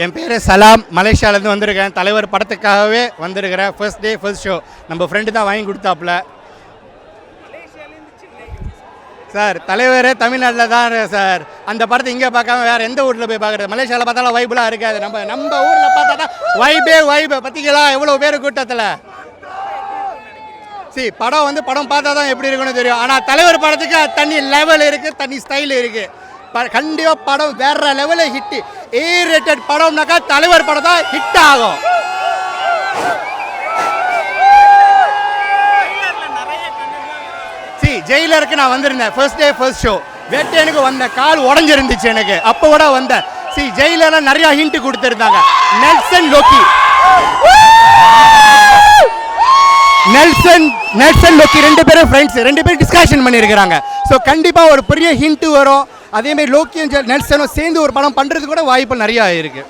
என் பேர் சலாம், மலேசியாவிலேருந்து வந்திருக்கேன். தலைவர் படத்துக்காகவே வந்திருக்கிறேன். ஃபர்ஸ்ட் டே ஃபர்ஸ்ட் ஷோ நம்ம ஃப்ரெண்டு தான் வாங்கி கொடுத்தாப்புல. சார் தலைவர் தமிழ்நாட்டில் தான் சார். அந்த படத்தை இங்கே பார்க்காம வேறு எந்த ஊரில் போய் பார்க்குறது? மலேசியாவில் பார்த்தாலும் வைபெலாம் இருக்காது. நம்ம ஊரில் பார்த்தா தான் வைபே பற்றிக்கலாம். எவ்வளோ பேர் கூட்டத்தில் படம் பார்த்தா தான் எப்படி இருக்குன்னு தெரியும். ஆனால் தலைவர் படத்துக்கு தனி லெவல் இருக்குது, தனி ஸ்டைல் இருக்குது. கண்டிப்பாக படம் வேற லெவலில் ஹிட்டு. ரேட்டட் படம்னாக்கா தலைவர் படம் தான் ஹிட் ஆகும். ஜெயிலருக்கு நான் வந்திருந்தேன். ஃபர்ஸ்ட் டே ஃபர்ஸ்ட் ஷோ வேட்டையனுக்கு வந்த கால் உடஞ்சிருந்துச்சு எனக்கு. அப்போ கூட வந்தேன். ஜெயிலர்ல நிறைய ஹிண்ட் கொடுத்துருந்தாங்க. நெல்சன் லோக்கி ரெண்டு பேரும் ஃப்ரெண்ட்ஸ், ரெண்டு பேரும் டிஸ்கஷன் பண்ணியிருக்கிறாங்க. ஸோ கண்டிப்பாக ஒரு பெரிய ஹிண்ட் வரும். அதேமாதிரி லோக்கியும் நெல்சனும் சேர்ந்து ஒரு படம் பண்ணுறது கூட வாய்ப்பு நிறையா இருக்குது.